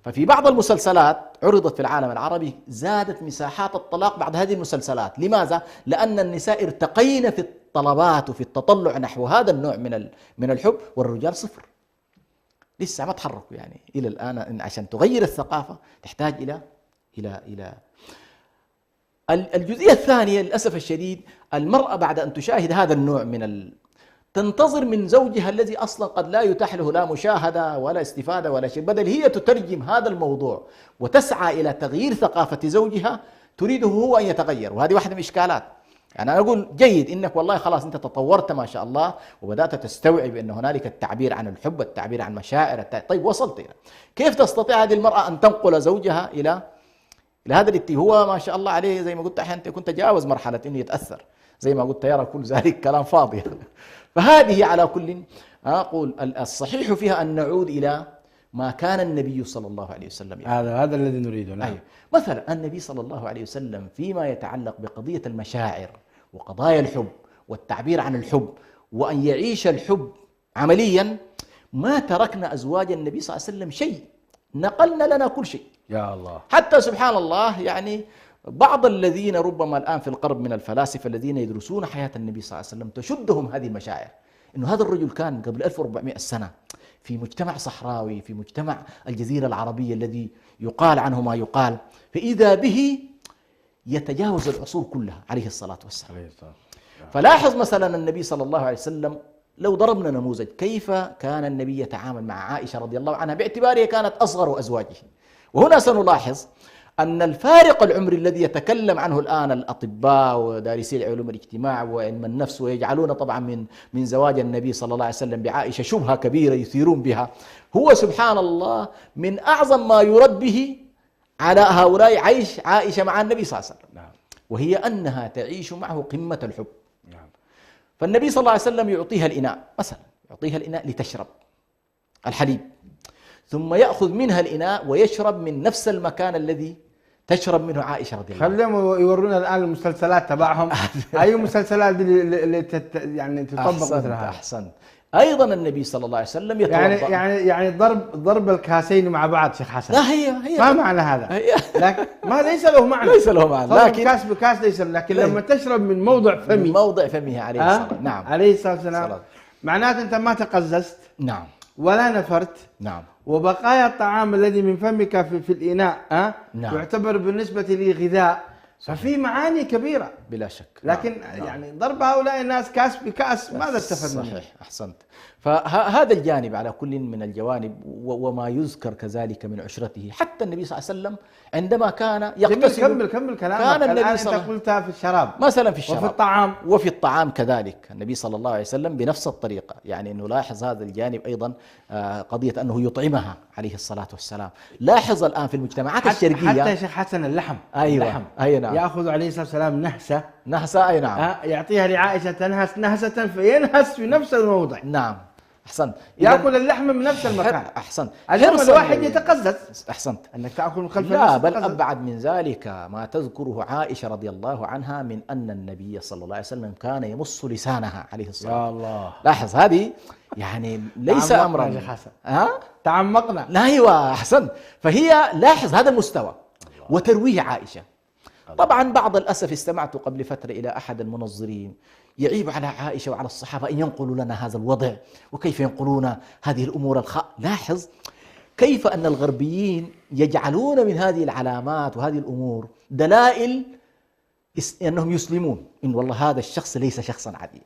ففي بعض المسلسلات عرضت في العالم العربي زادت مساحات الطلاق بعد هذه المسلسلات. لماذا؟ لأن النساء ارتقين في الطلبات وفي التطلع نحو هذا النوع من الحب، والرجال صفر، لسه ما تحركوا. يعني إلى الآن عشان تغير الثقافة تحتاج إلى الجزئية الثانية. للأسف الشديد المرأة بعد أن تشاهد هذا النوع تنتظر من زوجها الذي أصلا قد لا يتاح له لا مشاهدة ولا استفادة ولا شيء، بدل هي تترجم هذا الموضوع وتسعى إلى تغيير ثقافة زوجها، تريده هو أن يتغير. وهذه واحدة من الإشكالات. يعني أنا أقول جيد إنك والله خلاص أنت تطورت ما شاء الله وبدأت تستوعب أن هنالك التعبير عن الحب، التعبير عن مشاعر، طيب وصلت إلى كيف تستطيع هذه المرأة أن تنقل زوجها إلى هذا الاتجاه؟ هو ما شاء الله عليه زي ما قلت أحيانا كنت تجاوز مرحلة إنه يتأثر، زي ما قلت يرى كل ذلك كلام فاضي. فهذه على كل أقول الصحيح فيها أن نعود إلى ما كان النبي صلى الله عليه وسلم هذا الذي نريده. نعم. أيوه. مثلا النبي صلى الله عليه وسلم فيما يتعلق بقضية المشاعر وقضايا الحب والتعبير عن الحب وأن يعيش الحب عمليا، ما تركنا أزواج النبي صلى الله عليه وسلم شيء، نقلنا لنا كل شيء. يا الله. حتى سبحان الله يعني بعض الذين ربما الآن في القرب من الفلاسفة الذين يدرسون حياة النبي صلى الله عليه وسلم تشدهم هذه المشاعر، إنه هذا الرجل كان قبل 1400 سنة في مجتمع صحراوي، في مجتمع الجزيرة العربية الذي يقال عنه ما يقال، فإذا به يتجاوز العصور كلها عليه الصلاة والسلام. فلاحظ مثلا النبي صلى الله عليه وسلم، لو ضربنا نموذج كيف كان النبي يتعامل مع عائشة رضي الله عنها باعتبارها كانت أصغر أزواجه. وهنا سنلاحظ أن الفارق العمري الذي يتكلم عنه الآن الأطباء ودارسي علوم الاجتماع وعلم النفس، ويجعلون طبعا من زواج النبي صلى الله عليه وسلم بعائشة شبهة كبيرة يثيرون بها، هو سبحان الله من أعظم ما يرد به على هؤلاء عيش عائشة مع النبي صلى الله عليه وسلم. وهي أنها تعيش معه قمة الحب. فالنبي صلى الله عليه وسلم يعطيها الإناء، مثلا يعطيها الإناء لتشرب الحليب، ثم يأخذ منها الإناء ويشرب من نفس المكان الذي تشرب منه عائشة رضي الله عنها. خليهم يورونا الآن المسلسلات تبعهم. أي مسلسلات اللي يعني تطبق مثل هذا. أحسنت. أيضا النبي صلى الله عليه وسلم يتوضأ. يعني ضرب الكاسين مع بعض شيخ حسن. لا هي ما معنى هذا؟ لكن ما ليس له معنى. ليس له معنى. لكن كاس بكاس ليس، لكن لما تشرب من موضع فمي، من موضع فمه عليه الصلاة. نعم. عليه الصلاة والسلام. معناته أنت ما تقززت. نعم. ولا نفرت. نعم. وبقايا الطعام الذي من فمك في الإناء نعم. يعتبر بالنسبة لي غذاء، ففي معاني كبيرة بلا شك. لكن نعم. يعني ضرب هؤلاء الناس كاس بكاس ماذا استفدنا؟ صحيح. أحسنت. فهذا الجانب على كل من الجوانب، وما يذكر كذلك من عشرته. حتى النبي صلى الله عليه وسلم عندما كان يغتسل، كمل كلامك. كان النبي الآن صلى الله أنت قلتها في الشراب مثلا، في الشراب وفي الطعام كذلك. النبي صلى الله عليه وسلم بنفس الطريقة، يعني نلاحظ هذا الجانب أيضا، قضية أنه يطعمها عليه الصلاة والسلام. لاحظ الآن في المجتمعات الشرقية حتى يا شيخ حسن اللحم. أيوة. اللحم. أيوة. نعم. يأخذ عليه الصلاة والسلام نهسة نهسة. نهسة، أي نعم. يعطيها لعائشة تنهس نهسة فينهس في نفس الموضع. نعم، أحسنت. يأكل اللحم من نفس المكان. أحسنت. اليوم الواحد يتقزز. أحسنت. أنك تأكل من خلف لا، الناس بل تتقزز. أبعد من ذلك ما تذكره عائشة رضي الله عنها من أن النبي صلى الله عليه وسلم كان يمص لسانها عليه الصلاة يا والسلام. الله. لاحظ، هذه يعني ليس أمرا. تعمقنا. لا، أيوة، أحسنت. فهي لاحظ هذا المستوى وترويه عائشة. طبعا بعض الأسف استمعت قبل فترة إلى أحد المنظرين يعيب على عائشة وعلى الصحابة أن ينقلوا لنا هذا الوضع، وكيف ينقلون هذه الأمور لاحظ كيف أن الغربيين يجعلون من هذه العلامات وهذه الأمور دلائل أنهم يسلمون، إن والله هذا الشخص ليس شخصا عاديا.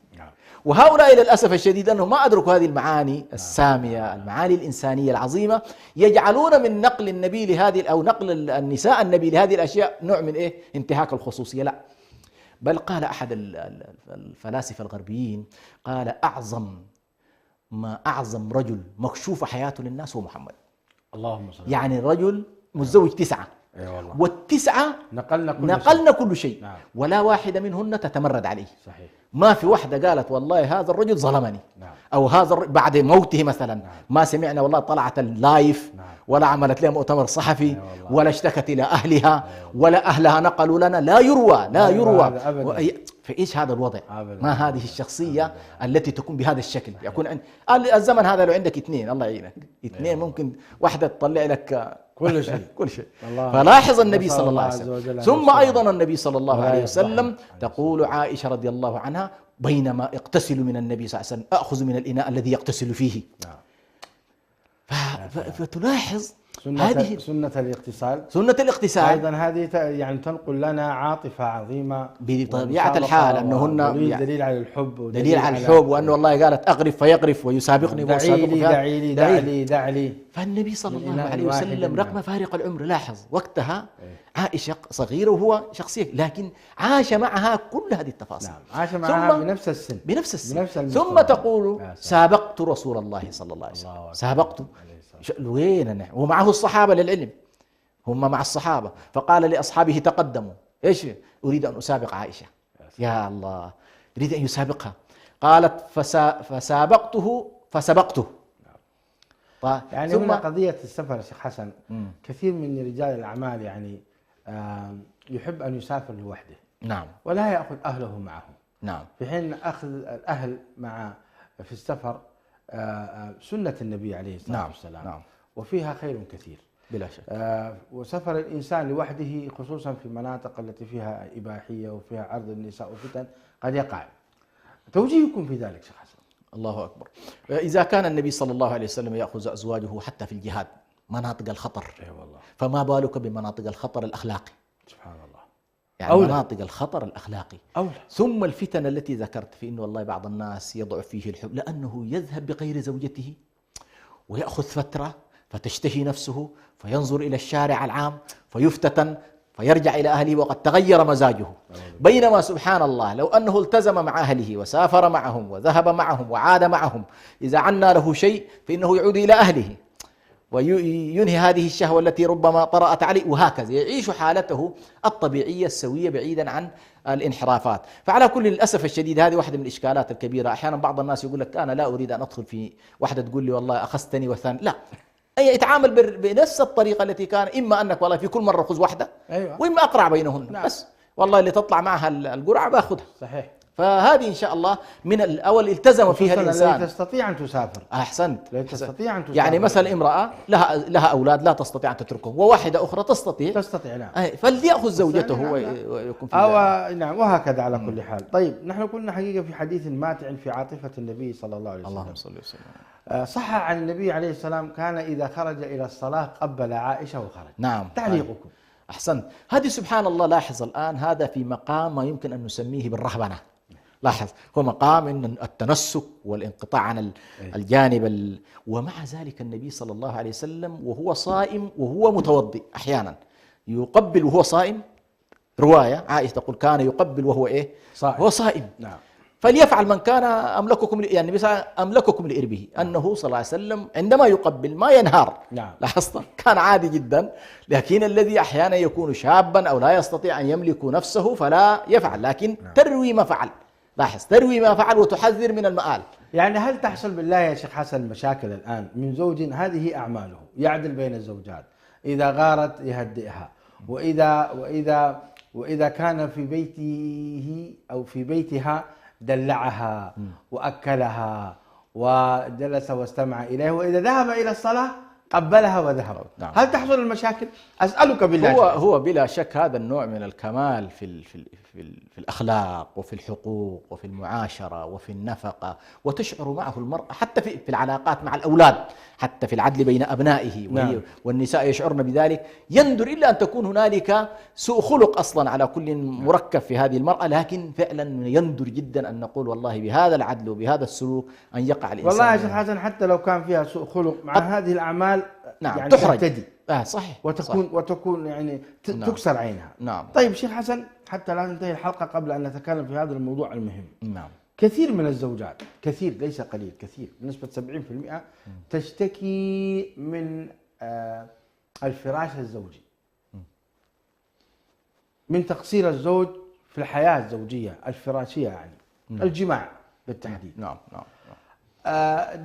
وهؤلاء للأسف الشديد أنهم ما أدركوا هذه المعاني السامية، المعاني الإنسانية العظيمة، يجعلون من نقل النبي لهذه أو نقل النساء النبي لهذه الأشياء نوع من انتهاك الخصوصية. لا، بل قال أحد الفلاسفة الغربيين، قال أعظم رجل مكشوف حياته للناس هو محمد. اللهم صل. يعني رجل متزوج 9، والتسعة نقلنا كل شيء. نعم. ولا واحدة منهن تتمرد عليه. صحيح. ما في واحدة قالت والله هذا الرجل ظلمني. نعم. أو هذا بعد موته مثلا. نعم. ما سمعنا والله طلعت اللايف. نعم. ولا عملت لها مؤتمر صحفي. ولا اشتكت إلى أهلها. ولا أهلها نقلوا لنا. لا يروى. فإيش هذا الوضع؟ ما هذه الشخصية التي تكون بهذا الشكل؟ يكون الزمن هذا لو عندك 2 الله يعينك 2 ممكن واحدة تطلع لك كل شيء. فلاحظ النبي صلى الله عليه وسلم. ثم أيضا النبي صلى الله عليه وسلم تقول عائشة رضي الله عنها: بينما اغتسل من النبي صلى الله عليه وسلم أخذ من الإناء الذي يغتسل فيه. فتلاحظ هذه سنة الاغتسال أيضا. هذه يعني تنقل لنا عاطفة عظيمة بطبيعة الحال، أنهن دليل على الحب، دليل على الحب، وأنه الله قالت أغرف فيغرف ويسابقني دع لي. فالنبي صلى الله عليه وسلم رغم فارق العمر، لاحظ وقتها عائشة صغيرة وهو شخصية، لكن عاش معها كل هذه التفاصيل. نعم. عاش معها بنفس السن. ثم تقول: سابقت رسول الله صلى الله عليه وسلم. سابقت وين؟ ومعه الصحابة للعلم، هم مع الصحابة، فقال لأصحابه: تقدموا. إيش؟ أريد أن أسابق عائشة. يا الله، يريد أن يسابقها. قالت: فسبقته. يعني ثم قضية السفر يا شيخ حسن، كثير من رجال الأعمال يعني يحب أن يسافر لوحده. نعم. ولا يأخذ أهله معه. نعم. في حين أخذ الأهل في السفر سنة النبي عليه الصلاة والسلام. نعم. وفيها خير كثير بلا شك. وسفر الإنسان لوحده خصوصا في المناطق التي فيها إباحية وفيها عرض النساء وفتن قد يقع. توجيهكم في ذلك شيخ حسن؟ الله أكبر. إذا كان النبي صلى الله عليه وسلم يأخذ أزواجه حتى في الجهاد مناطق الخطر، والله، فما بالك بمناطق الخطر الأخلاقي؟ سبحان الله. يعني أولى. مناطق الخطر الأخلاقي أولى. ثم الفتن التي ذكرت، في إنه والله بعض الناس يضعف فيه الحب، لأنه يذهب بغير زوجته ويأخذ فترة فتشتهي نفسه، فينظر إلى الشارع العام فيفتتن، فيرجع إلى أهله وقد تغير مزاجه. بينما سبحان الله لو أنه التزم مع أهله وسافر معهم وذهب معهم وعاد معهم، إذا عنا له شيء فإنه يعود إلى أهله وينهي هذه الشهوة التي ربما طرأت عليه، وهكذا يعيش حالته الطبيعية السوية بعيدا عن الانحرافات. فعلى كل الأسف الشديد هذه واحدة من الإشكالات الكبيرة. أحيانا بعض الناس يقول لك: أنا لا أريد أن أدخل في واحدة تقول لي والله أخذتني والثاني، لا، أي يتعامل بنفس الطريقة التي كان، إما أنك والله في كل مرة خذ واحدة، أيوة، وإما أقرع بينهن. نعم. بس والله اللي تطلع معها القرعة باخذها. صحيح. فهذه إن شاء الله من الأول التزم فيها الإنسان. لا تستطيع أن تسافر. أحسنت. لا تستطيع أن تسافر. يعني مثلا امرأة لها أولاد لا تستطيع أن تتركهم، وواحدة أخرى تستطيع. نعم. فليأخذ زوجته ويكون في نعم. وهكذا على كل حال. طيب، نحن قلنا حقيقة في حديث ماتع في عاطفة النبي صلى الله عليه وسلم. اللهم صل وسلم. صح عن النبي عليه السلام كان إذا خرج إلى الصلاة قبل عائشة وخرج. نعم. تعليقكم؟ أحسنت. هذه سبحان الله، لاحظ الآن هذا في مقام ما يمكن أن نسميه بالرهبنة. لاحظ، هو مقام إن التنسك والانقطاع عن الجانب ومع ذلك النبي صلى الله عليه وسلم وهو صائم وهو متوضئ أحيانا يقبل وهو صائم. رواية عائشة تقول: كان يقبل وهو صائم. هو صائم. نعم. فليفعل من كان أملككم، يعني النبي صلى الله عليه وسلم أملككم لإربه، أنه صلى الله عليه وسلم عندما يقبل ما ينهار. نعم. لاحظت كان عادي جدا، لكن الذي أحيانا يكون شابا أو لا يستطيع أن يملك نفسه فلا يفعل، لكن تروي ما فعل. لاحظ، تروي ما فعل وتحذر من المآل. يعني هل تحصل بالله يا شيخ حسن مشاكل الآن من زوج هذه أعماله يعدل بين الزوجات، إذا غارت يهدئها، وإذا كان في بيته أو في بيتها دلعها وأكلها وجلس واستمع إليه، وإذا ذهب إلى الصلاة قبلها وذهب. نعم. هل تحصل المشاكل؟ أسألك بالله. هو بلا شك هذا النوع من الكمال في الأخلاق وفي الحقوق وفي المعاشرة وفي النفقة، وتشعر معه المرأة حتى في العلاقات مع الأولاد، حتى في العدل بين أبنائه. نعم. والنساء يشعرن بذلك. يندر إلا أن تكون هنالك سوء خلق أصلا على كل مركب في هذه المرأة، لكن فعلا يندر جدا أن نقول والله بهذا العدل وبهذا السلوك أن يقع الإنسان. والله يا شيخ حسن حتى لو كان فيها سوء خلق مع هذه الأعمال، نعم، يعني تحرج. تهتدي. صحيح. وتكون يعني نعم. تكسر عينها. نعم. طيب شيخ حسن، حتى لا ننتهي الحلقة قبل أن نتكلم في هذا الموضوع المهم. نعم. كثير من الزوجات، كثير ليس قليل، كثير بنسبة 70% تشتكي من الفراش الزوجي، من تقصير الزوج في الحياة الزوجية الفراشية، يعني الجماع بالتحديد. نعم.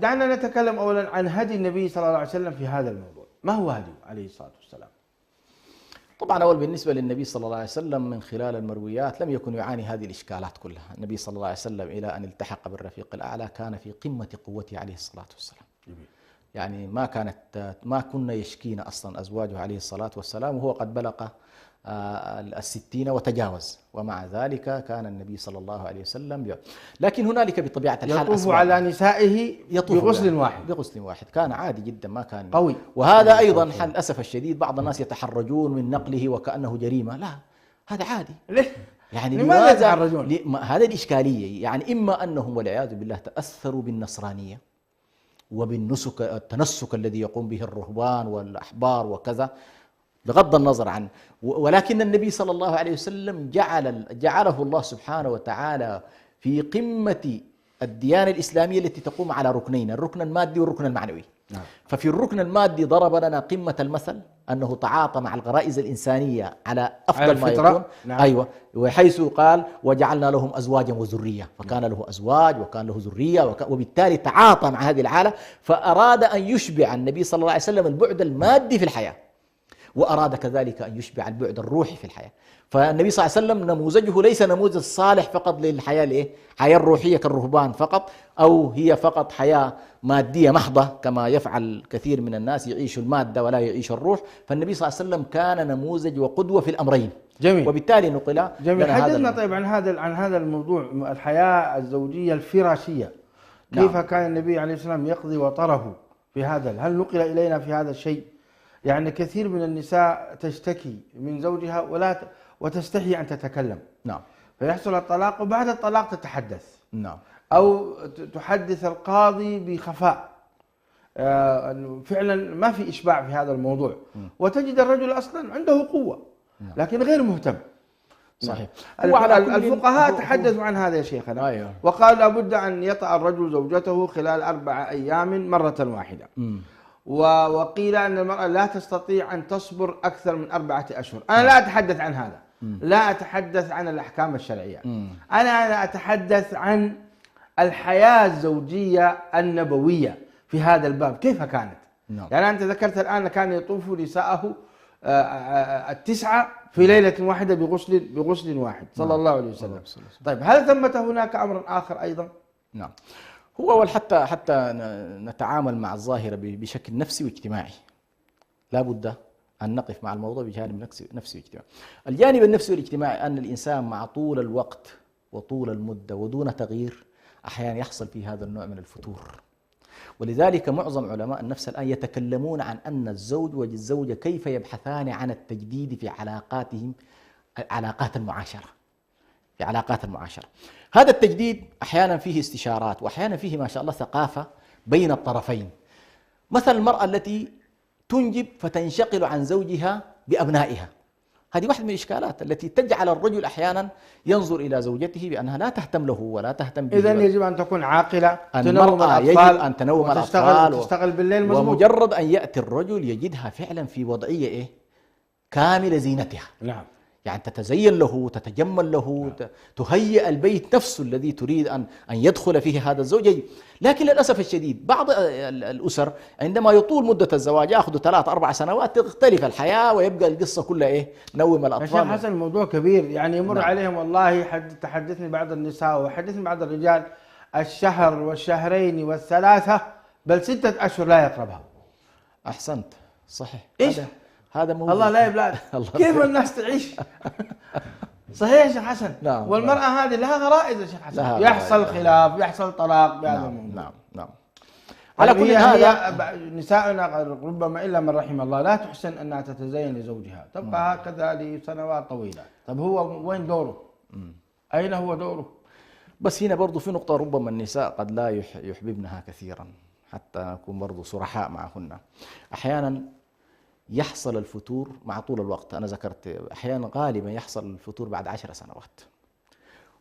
دعنا نتكلم أولا عن هدي النبي صلى الله عليه وسلم في هذا الموضوع. ما هو هديه عليه الصلاة والسلام؟ طبعا أول بالنسبة للنبي صلى الله عليه وسلم من خلال المرويات لم يكن يعاني هذه الإشكالات كلها. النبي صلى الله عليه وسلم إلى أن التحق بالرفيق الأعلى كان في قمة قوته عليه الصلاة والسلام. يعني ما كنا يشكينا أصلا أزواجه عليه الصلاة والسلام، وهو قد بلغ 60 وتجاوز، ومع ذلك كان النبي صلى الله عليه وسلم لكن هنالك بطبيعة الحال يطوف على نسائه بغسل واحد. كان عادي جدا، ما كان قوي. وهذا أيضا للأسف الشديد بعض الناس يتحرجون من نقله وكأنه جريمة. لا، هذا عادي. ليه؟ يعني لماذا يتحرجون؟ هذا الإشكالية. يعني إما أنهم والعياذ بالله تأثروا بالنصرانية وبالنسك، التنسك الذي يقوم به الرهبان والأحبار وكذا، بغض النظر عنه. ولكن النبي صلى الله عليه وسلم جعله الله سبحانه وتعالى في قمة الديانة الإسلامية التي تقوم على ركنين، الركن المادي والركن المعنوي. نعم. ففي الركن المادي ضرب لنا قمة المثل أنه تعاطى مع الغرائز الإنسانية على أفضل ما يكون. نعم. أيوة. وحيث قال وجعلنا لهم أزواجا وذرية، فكان له أزواج وكان له ذرية، وبالتالي تعاطى مع هذه الحالة، فأراد أن يشبع النبي صلى الله عليه وسلم البعد المادي في الحياة، وأراد كذلك أن يشبع البعد الروحي في الحياة. فالنبي صلى الله عليه وسلم نموذجه ليس نموذج صالح فقط للحياة الحياة الروحية كالرهبان فقط، أو هي فقط حياة مادية محضة كما يفعل كثير من الناس، يعيش المادة ولا يعيش الروح. فالنبي صلى الله عليه وسلم كان نموذج وقدوة في الأمرين. جميل. وبالتالي نقل جميل. حدثنا طيب عن هذا الموضوع، الحياة الزوجية الفراشية. كيف نعم. كان النبي عليه السلام يقضي وطره في هذا؟ هل نقل إلينا في هذا الشيء؟ يعني كثير من النساء تشتكي من زوجها وتستحي أن تتكلم. نعم. فيحصل الطلاق، وبعد الطلاق تتحدث. نعم. أو تحدث القاضي بخفاء. فعلا ما في إشباع في هذا الموضوع. وتجد الرجل أصلا عنده قوة لكن غير مهتم. صحيح. الفقهاء تحدثوا عن هذا يا شيخنا. أيوه. وقال لابد أن يطأ الرجل زوجته خلال 4 أيام مرة واحدة. وقيل أن المرأة لا تستطيع أن تصبر أكثر من 4 أشهر. أنا لا أتحدث عن هذا، لا أتحدث عن الأحكام الشرعية. أنا أتحدث عن الحياة الزوجية النبوية في هذا الباب كيف كانت. يعني أنت ذكرت الآن كان يطوف نساءه 9 في ليلة واحدة بغسل واحد صلى الله عليه وسلم. طيب هل ثمة هناك أمر آخر أيضا؟ نعم. هو حتى نتعامل مع الظاهرة بشكل نفسي واجتماعي لا بد أن نقف مع الموضوع بجانب نفسي واجتماعي. الجانب النفسي والاجتماعي أن الإنسان مع طول الوقت وطول المدة ودون تغيير أحيانا يحصل في هذا النوع من الفتور. ولذلك معظم علماء النفس الآن يتكلمون عن أن الزوج والزوجة كيف يبحثان عن التجديد في علاقاتهم، علاقات المعاشرة. هذا التجديد أحيانا فيه استشارات، وأحيانا فيه ما شاء الله ثقافة بين الطرفين. مثلا المرأة التي تنجب فتنشغل عن زوجها بأبنائها، هذه واحدة من الإشكالات التي تجعل الرجل أحيانا ينظر إلى زوجته بأنها لا تهتم له ولا تهتم به. إذن يجب أن تكون عاقلة، تنوم المرأة يجب الأطفال أن تنوم الأطفال وتشتغل بالليل مزبوط. ومجرد أن يأتي الرجل يجدها فعلا في وضعية إيه؟ كامل زينتها. نعم. يعني تتزين له، تتجمل له، تهيئ البيت نفسه الذي تريد أن يدخل فيه هذا الزوج. لكن للأسف الشديد بعض الأسر عندما يطول مدة الزواج يأخذ 3-4 سنوات تختلف الحياة ويبقى القصة كلها إيه؟ نوم الأطفال. يا شيخ حسن الموضوع كبير، يعني يمر نعم. عليهم والله تحدثني بعض النساء وحدثني بعض الرجال الشهر والشهرين والثلاثة بل 6 أشهر لا يقربها. أحسنت، صحيح. إيش؟ هذا موضوع. الله لا يبلاد. كيف الناس تعيش؟ صحيح يا شيخ حسن. نعم. والمرأة هذه لها غرائز يا شيخ حسن، يحصل غرائز. خلاف، يحصل طلاق بهذا نعم. الموضوع. نعم. على كل هذا نساؤنا ربما إلا من رحم الله لا تحسن أنها تتزين لزوجها، تبقى هكذا لسنوات طويلة. طب هو وين دوره؟ أين هو دوره؟ بس هنا برضو في نقطة، ربما النساء قد لا يحببنها كثيرا، حتى نكون برضو صرحاء معهن. أحيانا يحصل الفتور مع طول الوقت. أنا ذكرت أحيانا غالبا يحصل الفتور بعد 10 سنوات،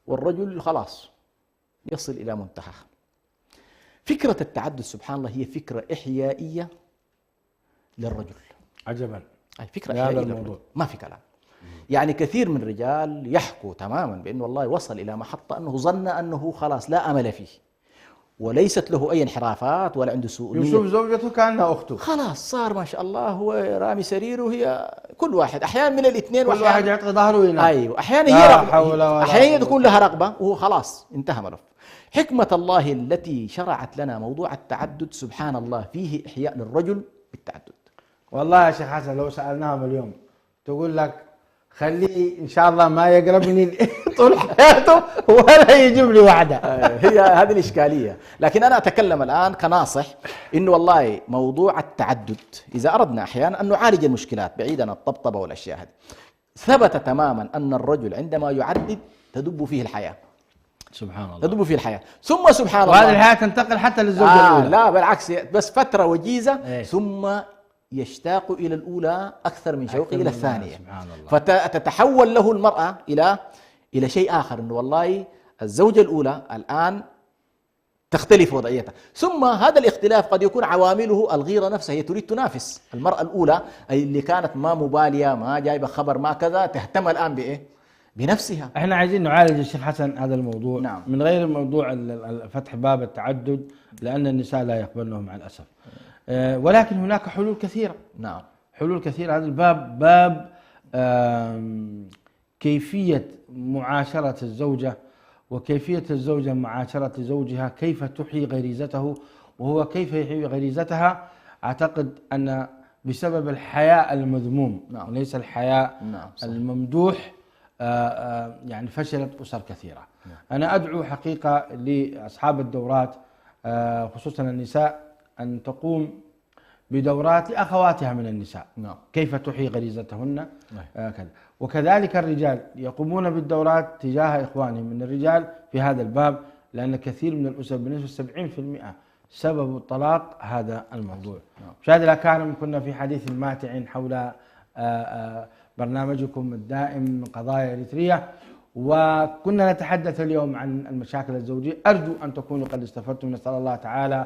والرجل خلاص يصل إلى منتهى. فكرة التعدد سبحان الله هي فكرة إحيائية للرجل. عجبا. أي فكرة إحيائية للرجل، ما في كلام. يعني كثير من الرجال يحكوا تماما بأنه والله وصل إلى محطة أنه ظن أنه خلاص لا أمل فيه وليست له أي انحرافات ولا عنده سوء نية. يشوف زوجته كأنها أخته، خلاص صار ما شاء الله هو رامي سريره وهي كل واحد أحيانا من الاثنين، كل واحد يعطي ظهره وينام. أيوه أحيانا هي رغبة، أحيانا تكون لها رغبة وهو خلاص انتهى ملف. حكمة الله التي شرعت لنا موضوع التعدد سبحان الله فيه إحياء للرجل بالتعدد. والله يا شيخ حسن لو سألناهم اليوم تقول لك خليه إن شاء الله ما يقربني طول حياته ولا يجيب لي واحدة. هي هذه الإشكالية. لكن أنا أتكلم الآن كناصح إنه والله موضوع التعدد إذا أردنا أحيانا أن نعالج المشكلات بعيدا عن الطبطبة والأشياء هذه، ثبت تماما أن الرجل عندما يعدد تدب فيه الحياة. سبحان الله. تدب فيه الحياة، ثم سبحان الله وهذه الحياة تنتقل حتى للزوجة الأولى. لا بالعكس، بس فترة وجيزة ثم ثم يشتاق إلى الأولى أكثر من شوقه إلى الثانية. سبحان الله. فتتحول له المرأة إلى شيء آخر، إنه والله الزوجة الأولى الآن تختلف وضعيتها. ثم هذا الاختلاف قد يكون عوامله الغيرة نفسها، هي تريد تنافس المرأة الأولى أي اللي كانت ما مبالية ما جايبة خبر ما كذا، تهتم الآن بإيه؟ بنفسها. احنا عايزين نعالج الشيخ حسن هذا الموضوع. نعم. من غير موضوع فتح باب التعدد، لأن النساء لا يقبلنه مع الأسف. ولكن هناك حلول كثيرة. نعم. حلول كثيرة. هذا الباب باب كيفية معاشرة الزوجة وكيفية الزوجة معاشرة زوجها، كيف تحيي غريزته وهو كيف يحيي غريزتها. أعتقد أن بسبب الحياء المذموم نعم. وليس الحياء نعم. الممدوح يعني فشلت أسر كثيرة. نعم. أنا أدعو حقيقة لأصحاب الدورات خصوصا النساء أن تقوم بدورات لأخواتها من النساء. نعم. كيف تحيي غريزتهن كذا. وكذلك الرجال يقومون بالدورات تجاه إخوانهم من الرجال في هذا الباب، لأن كثير من الأسر بنسبة 70% سبب الطلاق هذا الموضوع. مشاهدينا الكرام، كنا في حديث ماتع حول برنامجكم الدائم من قضايا إريتريا، وكنا نتحدث اليوم عن المشاكل الزوجية. أرجو أن تكونوا قد استفدتم. نسأل الله تعالى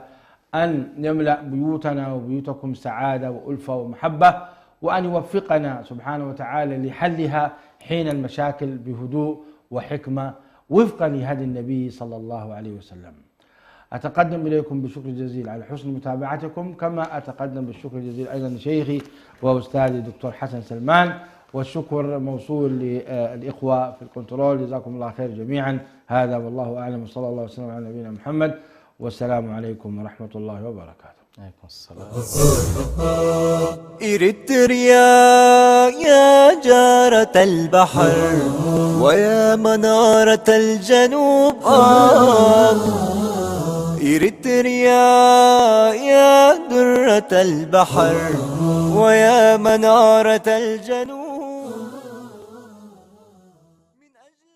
أن يملأ بيوتنا وبيوتكم سعادة وألفة ومحبة، وأن يوفقنا سبحانه وتعالى لحلها حين المشاكل بهدوء وحكمة وفقا لهدي النبي صلى الله عليه وسلم. أتقدم إليكم بالشكر الجزيل على حسن متابعتكم، كما أتقدم بالشكر الجزيل أيضا لشيخي وأستاذي الدكتور حسن سلمان، والشكر موصول للإخوة في الكنترول. جزاكم الله خير جميعا. هذا والله أعلم، وصلى الله وسلم على نبينا محمد، والسلام عليكم ورحمة الله وبركاته. عليكم السلام. إريتريا يا جارة البحر ويا منارة الجنوب، إريتريا يا درة البحر ويا منارة الجنوب. من أجل